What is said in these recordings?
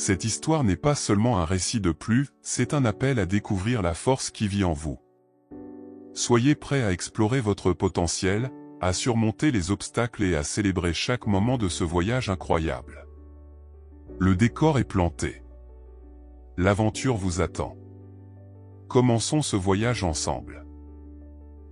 Cette histoire n'est pas seulement un récit de plus, c'est un appel à découvrir la force qui vit en vous. Soyez prêts à explorer votre potentiel, à surmonter les obstacles et à célébrer chaque moment de ce voyage incroyable. Le décor est planté. L'aventure vous attend. Commençons ce voyage ensemble.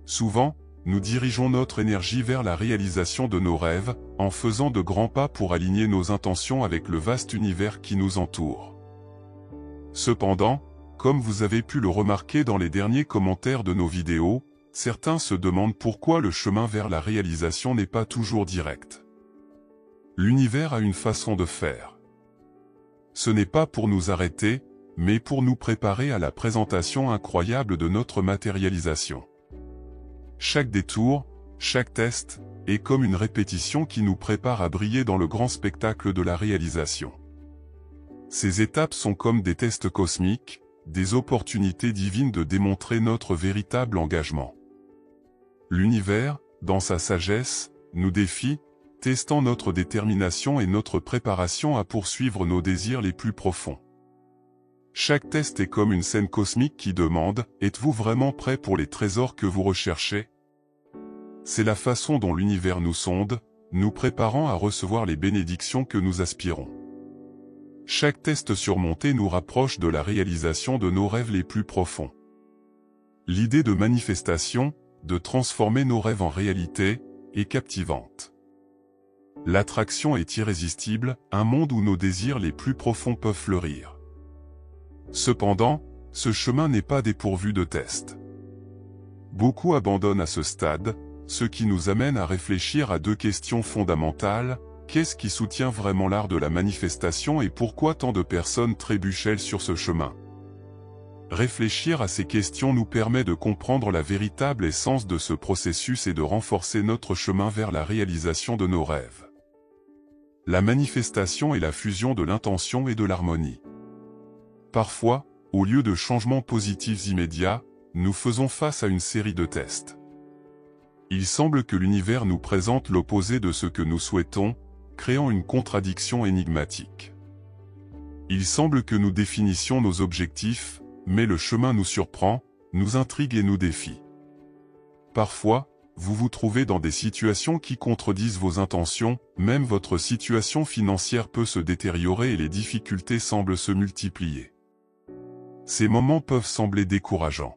Souvent, nous dirigeons notre énergie vers la réalisation de nos rêves, en faisant de grands pas pour aligner nos intentions avec le vaste univers qui nous entoure. Cependant, comme vous avez pu le remarquer dans les derniers commentaires de nos vidéos, certains se demandent pourquoi le chemin vers la réalisation n'est pas toujours direct. L'univers a une façon de faire. Ce n'est pas pour nous arrêter, mais pour nous préparer à la présentation incroyable de notre matérialisation. Chaque détour, chaque test, est comme une répétition qui nous prépare à briller dans le grand spectacle de la réalisation. Ces étapes sont comme des tests cosmiques, des opportunités divines de démontrer notre véritable engagement. L'univers, dans sa sagesse, nous défie, testant notre détermination et notre préparation à poursuivre nos désirs les plus profonds. Chaque test est comme une scène cosmique qui demande « Êtes-vous vraiment prêt pour les trésors que vous recherchez ?» C'est la façon dont l'univers nous sonde, nous préparant à recevoir les bénédictions que nous aspirons. Chaque test surmonté nous rapproche de la réalisation de nos rêves les plus profonds. L'idée de manifestation, de transformer nos rêves en réalité, est captivante. L'attraction est irrésistible, un monde où nos désirs les plus profonds peuvent fleurir. Cependant, ce chemin n'est pas dépourvu de tests. Beaucoup abandonnent à ce stade, ce qui nous amène à réfléchir à deux questions fondamentales. Qu'est-ce qui soutient vraiment l'art de la manifestation et pourquoi tant de personnes trébuchent sur ce chemin? Réfléchir à ces questions nous permet de comprendre la véritable essence de ce processus et de renforcer notre chemin vers la réalisation de nos rêves. La manifestation est la fusion de l'intention et de l'harmonie. Parfois, au lieu de changements positifs immédiats, nous faisons face à une série de tests. Il semble que l'univers nous présente l'opposé de ce que nous souhaitons, créant une contradiction énigmatique. Il semble que nous définissions nos objectifs, mais le chemin nous surprend, nous intrigue et nous défie. Parfois, vous vous trouvez dans des situations qui contredisent vos intentions, même votre situation financière peut se détériorer et les difficultés semblent se multiplier. Ces moments peuvent sembler décourageants.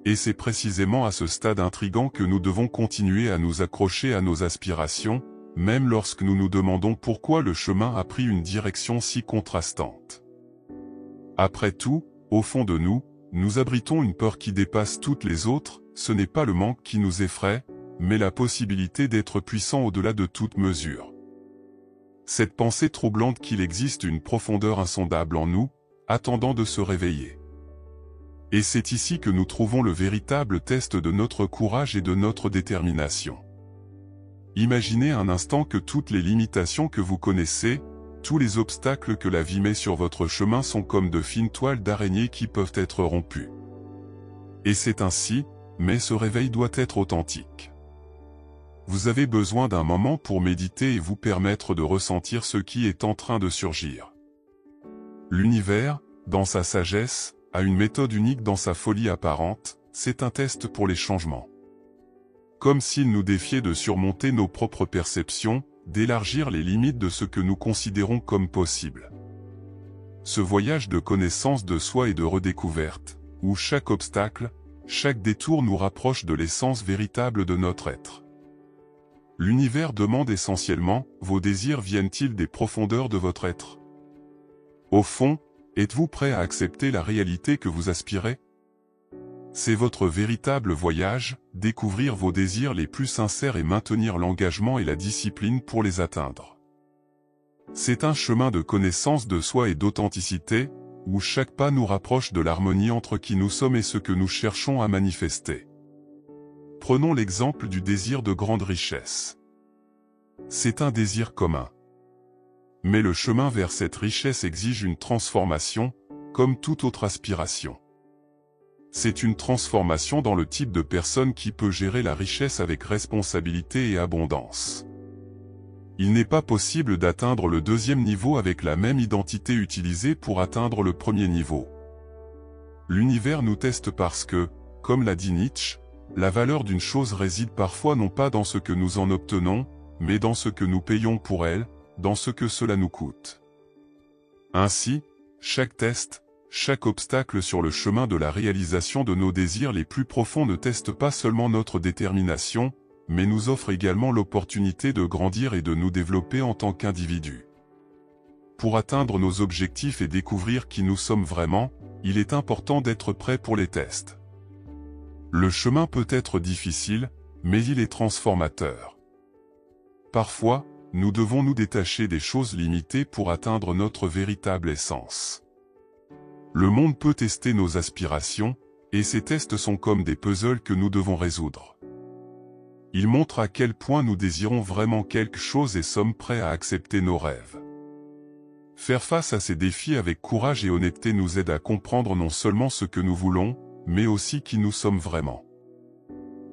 Et c'est précisément à ce stade intrigant que nous devons continuer à nous accrocher à nos aspirations, même lorsque nous nous demandons pourquoi le chemin a pris une direction si contrastante. Après tout, au fond de nous, nous abritons une peur qui dépasse toutes les autres, ce n'est pas le manque qui nous effraie, mais la possibilité d'être puissant au-delà de toute mesure. Cette pensée troublante qu'il existe une profondeur insondable en nous, attendant de se réveiller. Et c'est ici que nous trouvons le véritable test de notre courage et de notre détermination. Imaginez un instant que toutes les limitations que vous connaissez, tous les obstacles que la vie met sur votre chemin sont comme de fines toiles d'araignée qui peuvent être rompues. Et c'est ainsi, mais ce réveil doit être authentique. Vous avez besoin d'un moment pour méditer et vous permettre de ressentir ce qui est en train de surgir. L'univers, dans sa sagesse, a une méthode unique dans sa folie apparente, c'est un test pour les changements. Comme s'il nous défiait de surmonter nos propres perceptions, d'élargir les limites de ce que nous considérons comme possible. Ce voyage de connaissance de soi et de redécouverte, où chaque obstacle, chaque détour nous rapproche de l'essence véritable de notre être. L'univers demande essentiellement, vos désirs viennent-ils des profondeurs de votre être? Au fond, êtes-vous prêt à accepter la réalité que vous aspirez? C'est votre véritable voyage, découvrir vos désirs les plus sincères et maintenir l'engagement et la discipline pour les atteindre. C'est un chemin de connaissance de soi et d'authenticité, où chaque pas nous rapproche de l'harmonie entre qui nous sommes et ce que nous cherchons à manifester. Prenons l'exemple du désir de grande richesse. C'est un désir commun. Mais le chemin vers cette richesse exige une transformation, comme toute autre aspiration. C'est une transformation dans le type de personne qui peut gérer la richesse avec responsabilité et abondance. Il n'est pas possible d'atteindre le deuxième niveau avec la même identité utilisée pour atteindre le premier niveau. L'univers nous teste parce que, comme l'a dit Nietzsche, la valeur d'une chose réside parfois non pas dans ce que nous en obtenons, mais dans ce que nous payons pour elle, dans ce que cela nous coûte. Ainsi, chaque test, chaque obstacle sur le chemin de la réalisation de nos désirs les plus profonds ne teste pas seulement notre détermination, mais nous offre également l'opportunité de grandir et de nous développer en tant qu'individus. Pour atteindre nos objectifs et découvrir qui nous sommes vraiment, il est important d'être prêt pour les tests. Le chemin peut être difficile, mais il est transformateur. Parfois, nous devons nous détacher des choses limitées pour atteindre notre véritable essence. Le monde peut tester nos aspirations, et ces tests sont comme des puzzles que nous devons résoudre. Ils montrent à quel point nous désirons vraiment quelque chose et sommes prêts à accepter nos rêves. Faire face à ces défis avec courage et honnêteté nous aide à comprendre non seulement ce que nous voulons, mais aussi qui nous sommes vraiment.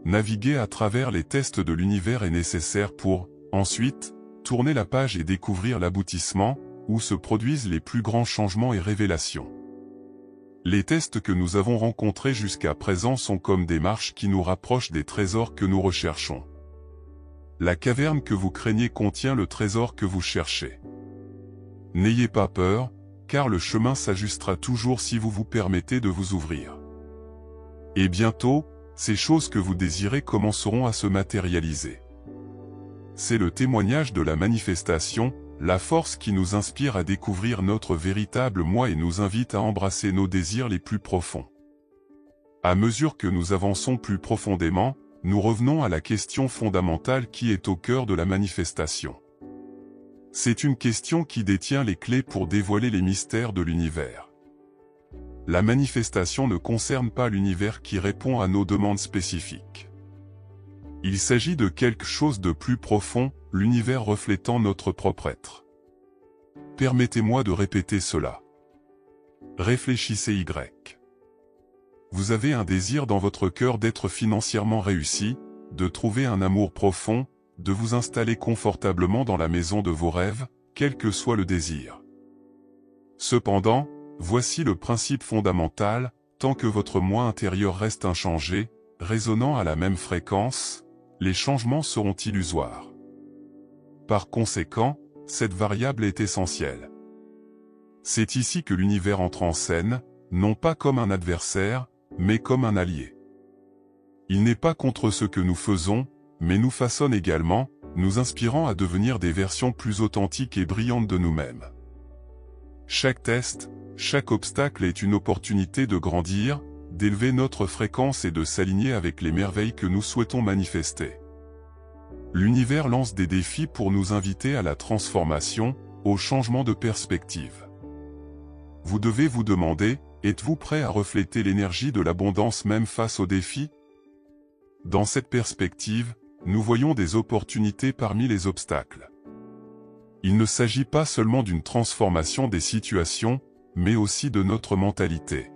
Naviguer à travers les tests de l'univers est nécessaire pour, ensuite, tourner la page et découvrir l'aboutissement, où se produisent les plus grands changements et révélations. Les tests que nous avons rencontrés jusqu'à présent sont comme des marches qui nous rapprochent des trésors que nous recherchons. La caverne que vous craignez contient le trésor que vous cherchez. N'ayez pas peur, car le chemin s'ajustera toujours si vous vous permettez de vous ouvrir. Et bientôt, ces choses que vous désirez commenceront à se matérialiser. C'est le témoignage de la manifestation, la force qui nous inspire à découvrir notre véritable moi et nous invite à embrasser nos désirs les plus profonds. À mesure que nous avançons plus profondément, nous revenons à la question fondamentale qui est au cœur de la manifestation. C'est une question qui détient les clés pour dévoiler les mystères de l'univers. La manifestation ne concerne pas l'univers qui répond à nos demandes spécifiques. Il s'agit de quelque chose de plus profond, l'univers reflétant notre propre être. Permettez-moi de répéter cela. Réfléchissez Y. Vous avez un désir dans votre cœur d'être financièrement réussi, de trouver un amour profond, de vous installer confortablement dans la maison de vos rêves, quel que soit le désir. Cependant, voici le principe fondamental, tant que votre moi intérieur reste inchangé, résonnant à la même fréquence, les changements seront illusoires. Par conséquent, cette variable est essentielle. C'est ici que l'univers entre en scène, non pas comme un adversaire, mais comme un allié. Il n'est pas contre ce que nous faisons, mais nous façonne également, nous inspirant à devenir des versions plus authentiques et brillantes de nous-mêmes. Chaque test, chaque obstacle est une opportunité de grandir, d'élever notre fréquence et de s'aligner avec les merveilles que nous souhaitons manifester. L'univers lance des défis pour nous inviter à la transformation, au changement de perspective. Vous devez vous demander, êtes-vous prêt à refléter l'énergie de l'abondance même face aux défis? Dans cette perspective, nous voyons des opportunités parmi les obstacles. Il ne s'agit pas seulement d'une transformation des situations, mais aussi de notre mentalité.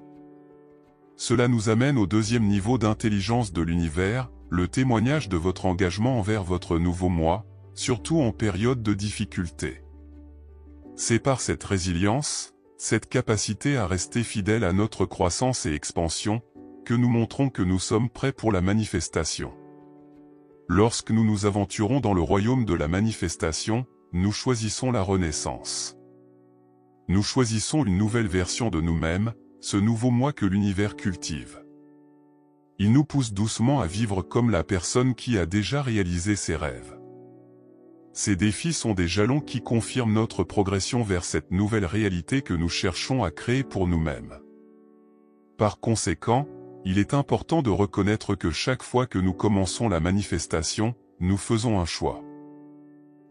Cela nous amène au deuxième niveau d'intelligence de l'univers, le témoignage de votre engagement envers votre nouveau moi, surtout en période de difficulté. C'est par cette résilience, cette capacité à rester fidèle à notre croissance et expansion, que nous montrons que nous sommes prêts pour la manifestation. Lorsque nous nous aventurons dans le royaume de la manifestation, nous choisissons la renaissance. Nous choisissons une nouvelle version de nous-mêmes, ce nouveau moi que l'univers cultive. Il nous pousse doucement à vivre comme la personne qui a déjà réalisé ses rêves. Ces défis sont des jalons qui confirment notre progression vers cette nouvelle réalité que nous cherchons à créer pour nous-mêmes. Par conséquent, il est important de reconnaître que chaque fois que nous commençons la manifestation, nous faisons un choix.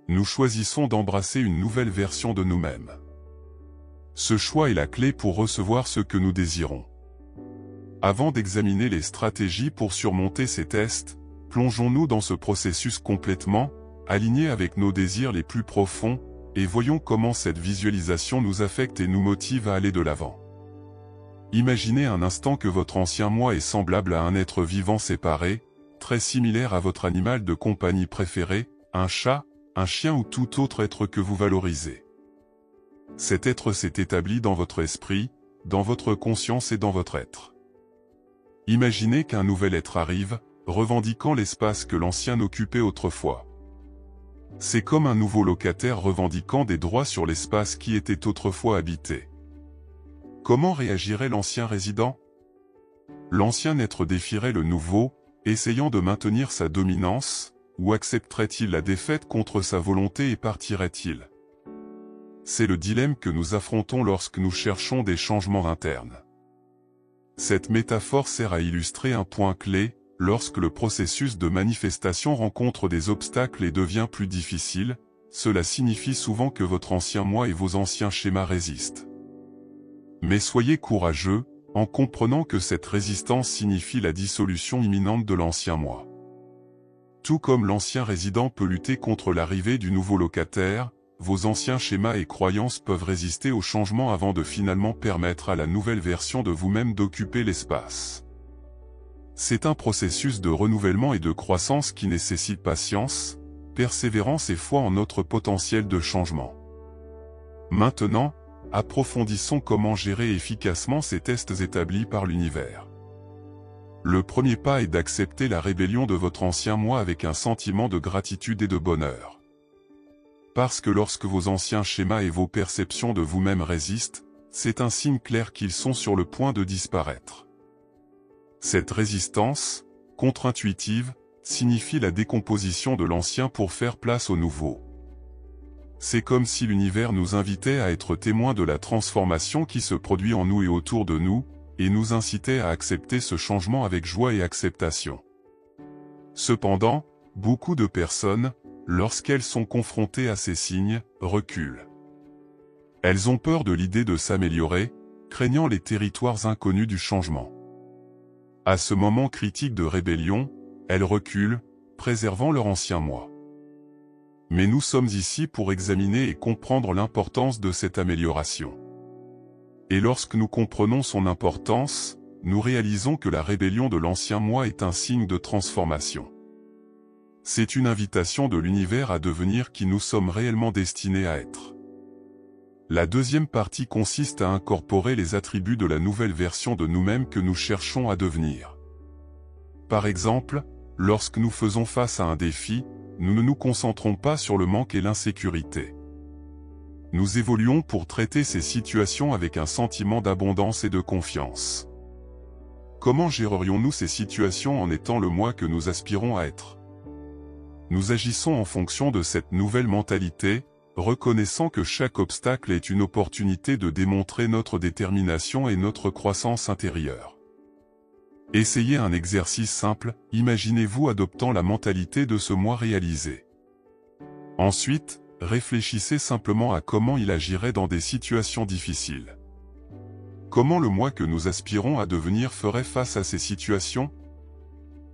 Nous choisissons d'embrasser une nouvelle version de nous-mêmes. Ce choix est la clé pour recevoir ce que nous désirons. Avant d'examiner les stratégies pour surmonter ces tests, plongeons-nous dans ce processus complètement, aligné avec nos désirs les plus profonds, et voyons comment cette visualisation nous affecte et nous motive à aller de l'avant. Imaginez un instant que votre ancien moi est semblable à un être vivant séparé, très similaire à votre animal de compagnie préféré, un chat, un chien ou tout autre être que vous valorisez. Cet être s'est établi dans votre esprit, dans votre conscience et dans votre être. Imaginez qu'un nouvel être arrive, revendiquant l'espace que l'ancien occupait autrefois. C'est comme un nouveau locataire revendiquant des droits sur l'espace qui était autrefois habité. Comment réagirait l'ancien résident? L'ancien être défierait le nouveau, essayant de maintenir sa dominance, ou accepterait-il la défaite contre sa volonté et partirait-il? C'est le dilemme que nous affrontons lorsque nous cherchons des changements internes. Cette métaphore sert à illustrer un point clé: lorsque le processus de manifestation rencontre des obstacles et devient plus difficile, cela signifie souvent que votre ancien moi et vos anciens schémas résistent. Mais soyez courageux, en comprenant que cette résistance signifie la dissolution imminente de l'ancien moi. Tout comme l'ancien résident peut lutter contre l'arrivée du nouveau locataire, vos anciens schémas et croyances peuvent résister au changement avant de finalement permettre à la nouvelle version de vous-même d'occuper l'espace. C'est un processus de renouvellement et de croissance qui nécessite patience, persévérance et foi en notre potentiel de changement. Maintenant, approfondissons comment gérer efficacement ces tests établis par l'univers. Le premier pas est d'accepter la rébellion de votre ancien moi avec un sentiment de gratitude et de bonheur. Parce que lorsque vos anciens schémas et vos perceptions de vous-même résistent, c'est un signe clair qu'ils sont sur le point de disparaître. Cette résistance, contre-intuitive, signifie la décomposition de l'ancien pour faire place au nouveau. C'est comme si l'univers nous invitait à être témoins de la transformation qui se produit en nous et autour de nous, et nous incitait à accepter ce changement avec joie et acceptation. Cependant, beaucoup de personnes, lorsqu'elles sont confrontées à ces signes, reculent. Elles ont peur de l'idée de s'améliorer, craignant les territoires inconnus du changement. À ce moment critique de rébellion, elles reculent, préservant leur ancien moi. Mais nous sommes ici pour examiner et comprendre l'importance de cette amélioration. Et lorsque nous comprenons son importance, nous réalisons que la rébellion de l'ancien moi est un signe de transformation. C'est une invitation de l'univers à devenir qui nous sommes réellement destinés à être. La deuxième partie consiste à incorporer les attributs de la nouvelle version de nous-mêmes que nous cherchons à devenir. Par exemple, lorsque nous faisons face à un défi, nous ne nous concentrons pas sur le manque et l'insécurité. Nous évoluons pour traiter ces situations avec un sentiment d'abondance et de confiance. Comment gérerions-nous ces situations en étant le moi que nous aspirons à être? Nous agissons en fonction de cette nouvelle mentalité, reconnaissant que chaque obstacle est une opportunité de démontrer notre détermination et notre croissance intérieure. Essayez un exercice simple, imaginez-vous adoptant la mentalité de ce moi réalisé. Ensuite, réfléchissez simplement à comment il agirait dans des situations difficiles. Comment le moi que nous aspirons à devenir ferait face à ces situations?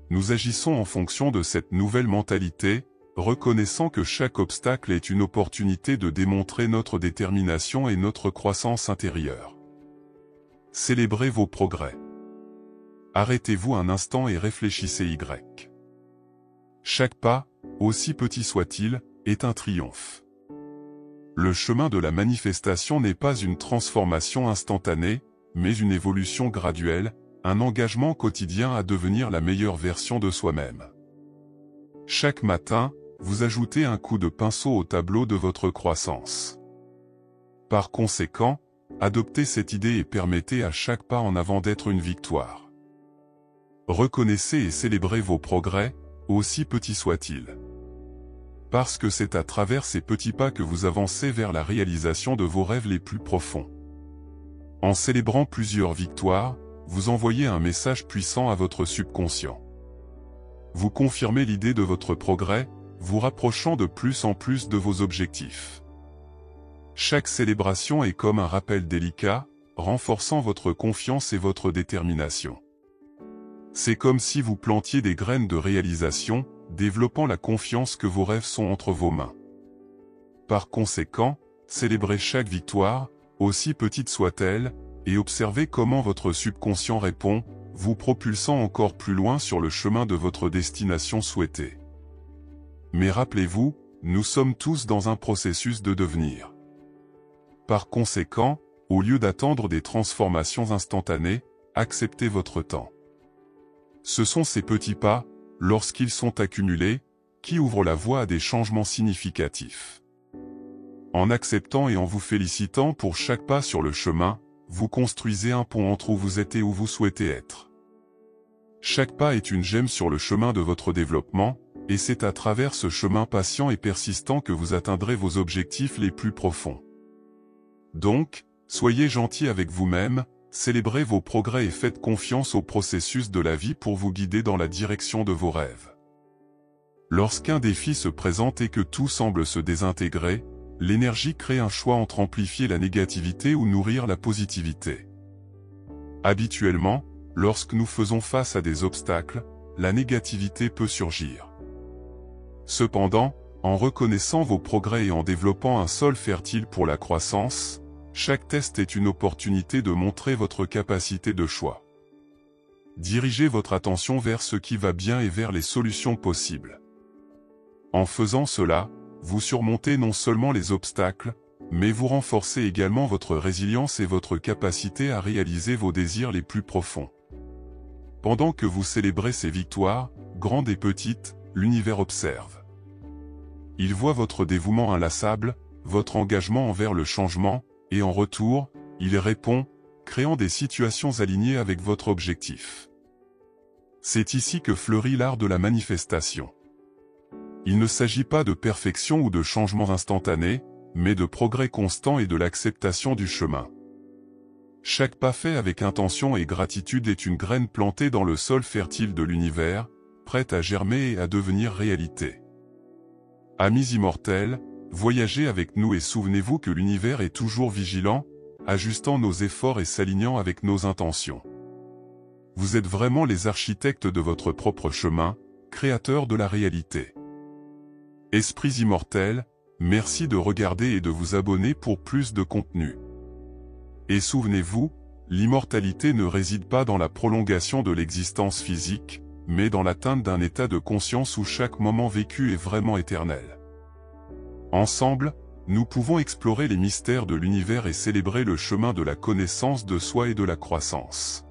Nous agissons en fonction de cette nouvelle mentalité, reconnaissant que chaque obstacle est une opportunité de démontrer notre détermination et notre croissance intérieure. Célébrez vos progrès. Arrêtez-vous un instant et réfléchissez Y. Chaque pas, aussi petit soit-il, est un triomphe. Le chemin de la manifestation n'est pas une transformation instantanée, mais une évolution graduelle, un engagement quotidien à devenir la meilleure version de soi-même. Chaque matin, vous ajoutez un coup de pinceau au tableau de votre croissance. Par conséquent, adoptez cette idée et permettez à chaque pas en avant d'être une victoire. Reconnaissez et célébrez vos progrès, aussi petits soient-ils. Parce que c'est à travers ces petits pas que vous avancez vers la réalisation de vos rêves les plus profonds. En célébrant plusieurs victoires, vous envoyez un message puissant à votre subconscient. Vous confirmez l'idée de votre progrès, vous rapprochant de plus en plus de vos objectifs. Chaque célébration est comme un rappel délicat, renforçant votre confiance et votre détermination. C'est comme si vous plantiez des graines de réalisation, développant la confiance que vos rêves sont entre vos mains. Par conséquent, célébrez chaque victoire, aussi petite soit-elle, et observez comment votre subconscient répond, vous propulsant encore plus loin sur le chemin de votre destination souhaitée. Mais rappelez-vous, nous sommes tous dans un processus de devenir. Par conséquent, au lieu d'attendre des transformations instantanées, acceptez votre temps. Ce sont ces petits pas, lorsqu'ils sont accumulés, qui ouvrent la voie à des changements significatifs. En acceptant et en vous félicitant pour chaque pas sur le chemin, vous construisez un pont entre où vous êtes et où vous souhaitez être. Chaque pas est une gemme sur le chemin de votre développement, et c'est à travers ce chemin patient et persistant que vous atteindrez vos objectifs les plus profonds. Donc, soyez gentil avec vous-même, célébrez vos progrès et faites confiance au processus de la vie pour vous guider dans la direction de vos rêves. Lorsqu'un défi se présente et que tout semble se désintégrer, l'énergie crée un choix entre amplifier la négativité ou nourrir la positivité. Habituellement, lorsque nous faisons face à des obstacles, la négativité peut surgir. Cependant, en reconnaissant vos progrès et en développant un sol fertile pour la croissance, chaque test est une opportunité de montrer votre capacité de choix. Dirigez votre attention vers ce qui va bien et vers les solutions possibles. En faisant cela, vous surmontez non seulement les obstacles, mais vous renforcez également votre résilience et votre capacité à réaliser vos désirs les plus profonds. Pendant que vous célébrez ces victoires, grandes et petites, l'univers observe. Il voit votre dévouement inlassable, votre engagement envers le changement, et en retour, il répond, créant des situations alignées avec votre objectif. C'est ici que fleurit l'art de la manifestation. Il ne s'agit pas de perfection ou de changements instantanés, mais de progrès constant et de l'acceptation du chemin. Chaque pas fait avec intention et gratitude est une graine plantée dans le sol fertile de l'univers, prête à germer et à devenir réalité. Amis immortels, voyagez avec nous et souvenez-vous que l'univers est toujours vigilant, ajustant nos efforts et s'alignant avec nos intentions. Vous êtes vraiment les architectes de votre propre chemin, créateurs de la réalité. Esprits immortels, merci de regarder et de vous abonner pour plus de contenu. Et souvenez-vous, l'immortalité ne réside pas dans la prolongation de l'existence physique, mais dans l'atteinte d'un état de conscience où chaque moment vécu est vraiment éternel. Ensemble, nous pouvons explorer les mystères de l'univers et célébrer le chemin de la connaissance de soi et de la croissance.